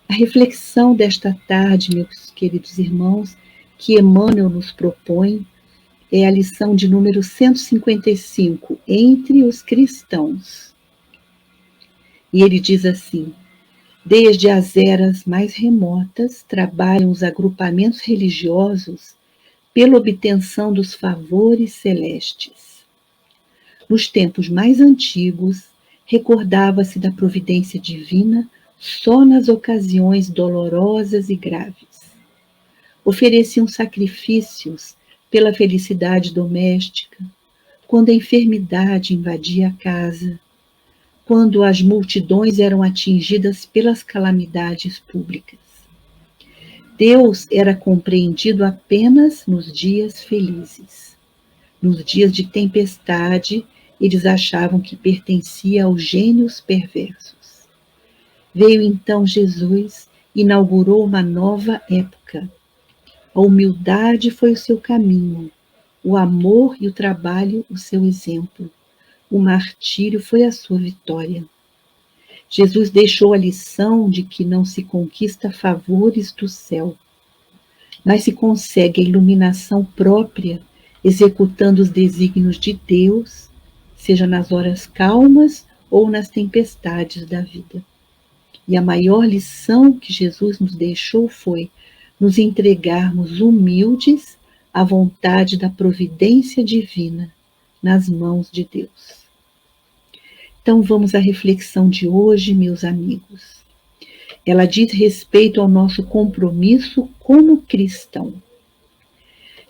A reflexão desta tarde, meus queridos irmãos, que Emmanuel nos propõe, é a lição de número 155, Entre os Cristãos. E ele diz assim: desde as eras mais remotas, trabalham os agrupamentos religiosos pela obtenção dos favores celestes. Nos tempos mais antigos, recordava-se da providência divina só nas ocasiões dolorosas e graves. Ofereciam sacrifícios pela felicidade doméstica, quando a enfermidade invadia a casa, quando as multidões eram atingidas pelas calamidades públicas. Deus era compreendido apenas nos dias felizes. Nos dias de tempestade, eles achavam que pertencia aos gênios perversos. Veio então Jesus e inaugurou uma nova época. A humildade foi o seu caminho, o amor e o trabalho o seu exemplo, o martírio foi a sua vitória. Jesus deixou a lição de que não se conquista favores do céu, mas se consegue a iluminação própria, executando os desígnios de Deus, seja nas horas calmas ou nas tempestades da vida. E a maior lição que Jesus nos deixou foi nos entregarmos humildes à vontade da providência divina nas mãos de Deus. Então vamos à reflexão de hoje, meus amigos. Ela diz respeito ao nosso compromisso como cristão.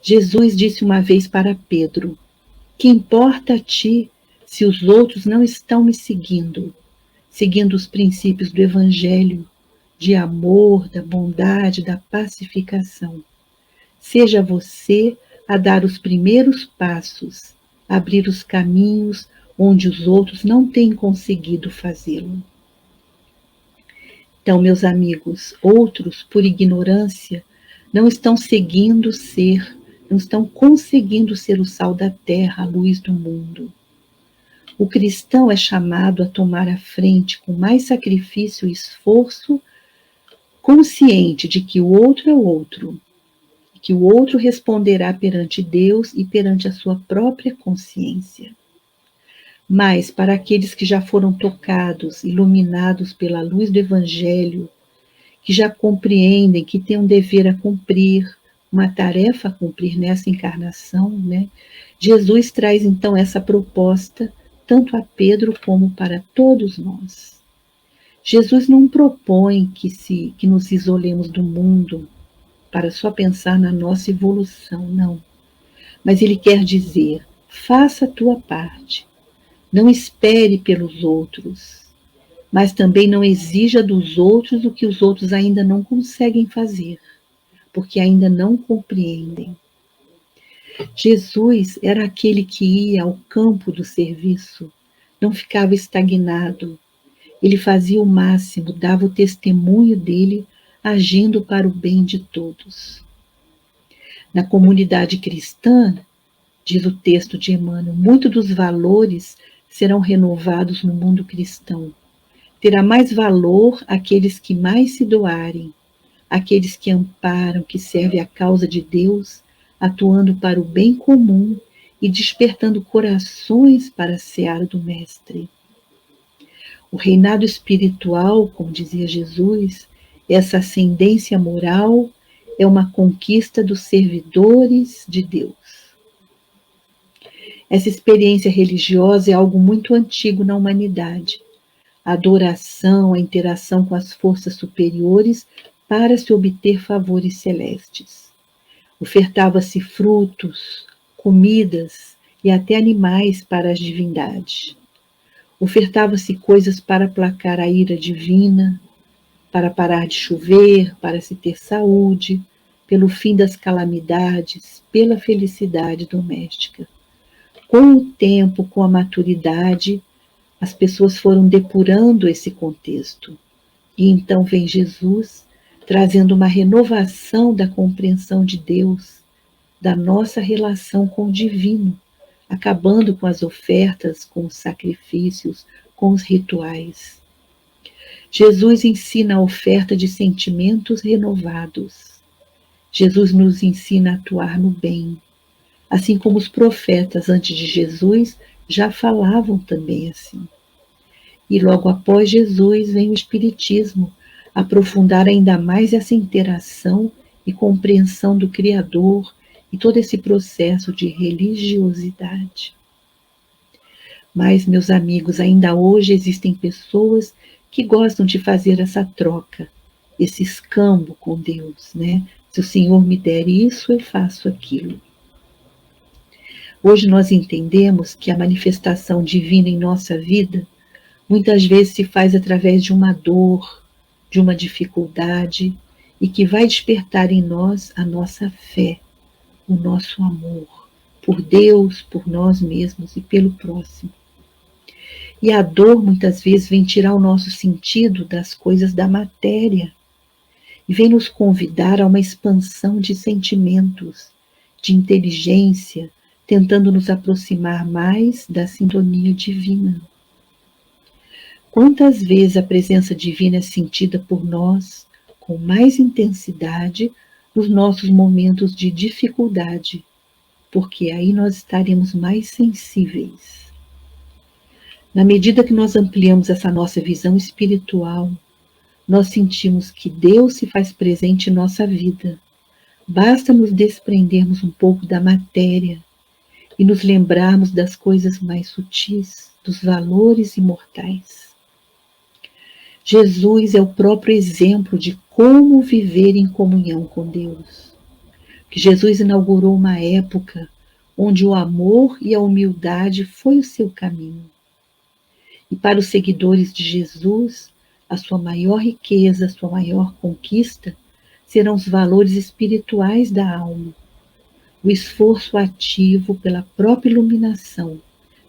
Jesus disse uma vez para Pedro: que importa a ti se os outros não estão me seguindo os princípios do Evangelho, de amor, da bondade, da pacificação. Seja você a dar os primeiros passos, abrir os caminhos onde os outros não têm conseguido fazê-lo. Então, meus amigos, outros, por ignorância, não estão conseguindo ser o sal da terra, a luz do mundo. O cristão é chamado a tomar a frente com mais sacrifício e esforço, consciente de que o outro é o outro, que o outro responderá perante Deus e perante a sua própria consciência. Mas para aqueles que já foram tocados, iluminados pela luz do Evangelho, que já compreendem que têm um dever a cumprir, uma tarefa a cumprir nessa encarnação, né? Jesus traz então essa proposta tanto a Pedro como para todos nós. Jesus não propõe que nos isolemos do mundo para só pensar na nossa evolução, não. Mas ele quer dizer: faça a tua parte, não espere pelos outros, mas também não exija dos outros o que os outros ainda não conseguem fazer, porque ainda não compreendem. Jesus era aquele que ia ao campo do serviço, não ficava estagnado. Ele fazia o máximo, dava o testemunho dele, agindo para o bem de todos. Na comunidade cristã, diz o texto de Emmanuel, muitos dos valores serão renovados no mundo cristão. Terá mais valor aqueles que mais se doarem, aqueles que amparam, que servem à causa de Deus, atuando para o bem comum e despertando corações para a seara do Mestre. O reinado espiritual, como dizia Jesus, essa ascendência moral é uma conquista dos servidores de Deus. Essa experiência religiosa é algo muito antigo na humanidade. A adoração, a interação com as forças superiores para se obter favores celestes. Ofertava-se frutos, comidas e até animais para as divindades. Ofertava-se coisas para aplacar a ira divina, para parar de chover, para se ter saúde, pelo fim das calamidades, pela felicidade doméstica. Com o tempo, com a maturidade, as pessoas foram depurando esse contexto. E então vem Jesus, trazendo uma renovação da compreensão de Deus, da nossa relação com o divino, acabando com as ofertas, com os sacrifícios, com os rituais. Jesus ensina a oferta de sentimentos renovados. Jesus nos ensina a atuar no bem, assim como os profetas antes de Jesus já falavam também assim. E logo após Jesus vem o Espiritismo, aprofundar ainda mais essa interação e compreensão do Criador e todo esse processo de religiosidade. Mas, meus amigos, ainda hoje existem pessoas que gostam de fazer essa troca, esse escambo com Deus, né? Se o Senhor me der isso, eu faço aquilo. Hoje nós entendemos que a manifestação divina em nossa vida muitas vezes se faz através de uma dor, de uma dificuldade, e que vai despertar em nós a nossa fé, o nosso amor por Deus, por nós mesmos e pelo próximo. E a dor muitas vezes vem tirar o nosso sentido das coisas da matéria e vem nos convidar a uma expansão de sentimentos, de inteligência, tentando nos aproximar mais da sintonia divina. Quantas vezes a presença divina é sentida por nós com mais intensidade nos nossos momentos de dificuldade, porque aí nós estaremos mais sensíveis. Na medida que nós ampliamos essa nossa visão espiritual, nós sentimos que Deus se faz presente em nossa vida. Basta nos desprendermos um pouco da matéria e nos lembrarmos das coisas mais sutis, dos valores imortais. Jesus é o próprio exemplo de como viver em comunhão com Deus. Que Jesus inaugurou uma época onde o amor e a humildade foi o seu caminho. E para os seguidores de Jesus, a sua maior riqueza, a sua maior conquista serão os valores espirituais da alma, o esforço ativo pela própria iluminação,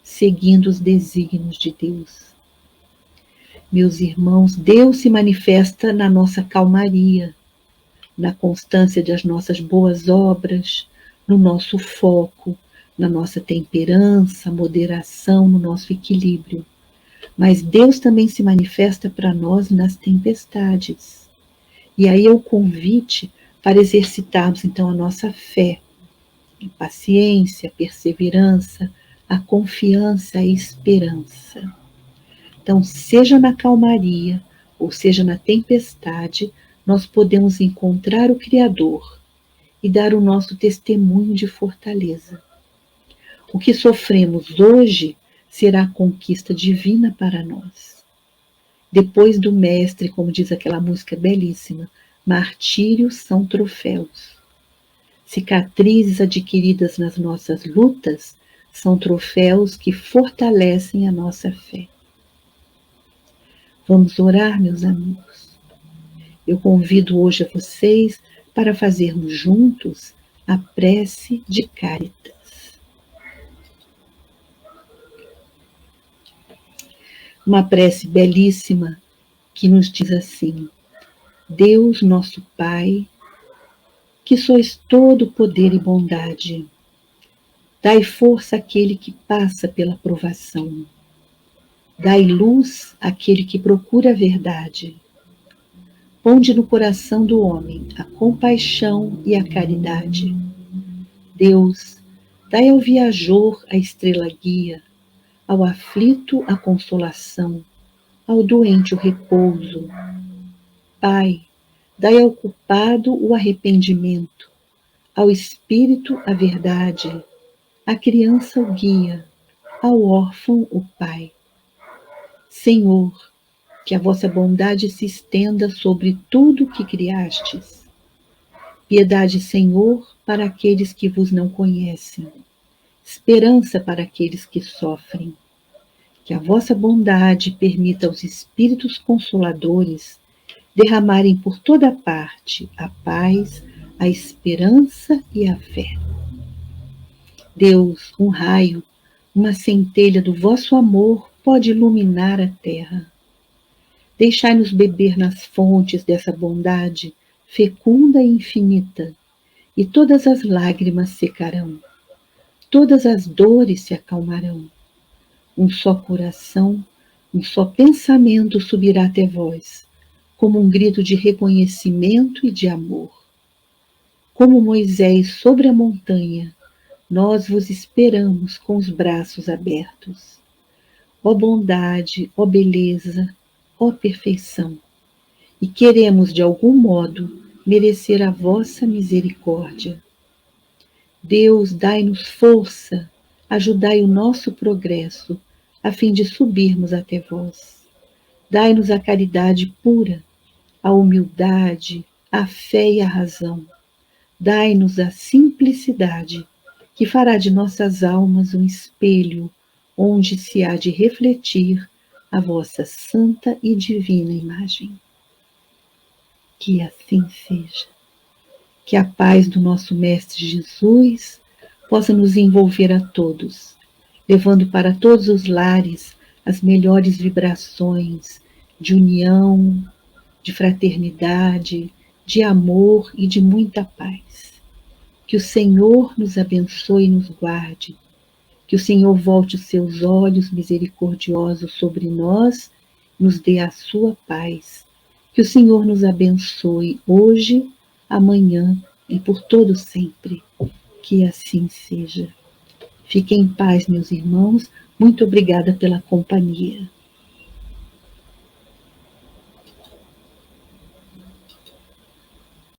seguindo os desígnios de Deus. Meus irmãos, Deus se manifesta na nossa calmaria, na constância das nossas boas obras, no nosso foco, na nossa temperança, moderação, no nosso equilíbrio. Mas Deus também se manifesta para nós nas tempestades. E aí é o convite para exercitarmos então a nossa fé, a paciência, a perseverança, a confiança, a esperança. Então, seja na calmaria ou seja na tempestade, nós podemos encontrar o Criador e dar o nosso testemunho de fortaleza. O que sofremos hoje será a conquista divina para nós. Depois do Mestre, como diz aquela música belíssima, martírios são troféus. Cicatrizes adquiridas nas nossas lutas são troféus que fortalecem a nossa fé. Vamos orar, meus amigos? Eu convido hoje a vocês para fazermos juntos a prece de Cáritas. Uma prece belíssima que nos diz assim: Deus nosso Pai, que sois todo poder e bondade, dai força àquele que passa pela provação, dai luz àquele que procura a verdade, ponde no coração do homem a compaixão e a caridade. Deus, dai ao viajor a estrela guia, ao aflito a consolação, ao doente o repouso. Pai, dai ao culpado o arrependimento, ao espírito a verdade, à criança o guia, ao órfão o Pai. Senhor, que a vossa bondade se estenda sobre tudo o que criastes. Piedade, Senhor, para aqueles que vos não conhecem. Esperança para aqueles que sofrem. Que a vossa bondade permita aos Espíritos Consoladores derramarem por toda parte a paz, a esperança e a fé. Deus, um raio, uma centelha do vosso amor pode iluminar a terra. Deixai-nos beber nas fontes dessa bondade fecunda e infinita, e todas as lágrimas secarão, todas as dores se acalmarão. Um só coração, Um só pensamento subirá até vós, como um grito de reconhecimento e de amor. Como Moisés sobre a montanha, nós vos esperamos com os braços abertos. Ó bondade, ó beleza, ó perfeição, e queremos de algum modo merecer a vossa misericórdia. Deus, dai-nos força, ajudai o nosso progresso, a fim de subirmos até vós. Dai-nos a caridade pura, a humildade, a fé e a razão. Dai-nos a simplicidade, que fará de nossas almas um espelho onde se há de refletir a vossa santa e divina imagem. Que assim seja. Que a paz do nosso Mestre Jesus possa nos envolver a todos, levando para todos os lares as melhores vibrações de união, de fraternidade, de amor e de muita paz. Que o Senhor nos abençoe e nos guarde. Que o Senhor volte os seus olhos misericordiosos sobre nós, nos dê a sua paz. Que o Senhor nos abençoe hoje, amanhã e por todo sempre. Que assim seja. Fiquem em paz, meus irmãos. Muito obrigada pela companhia.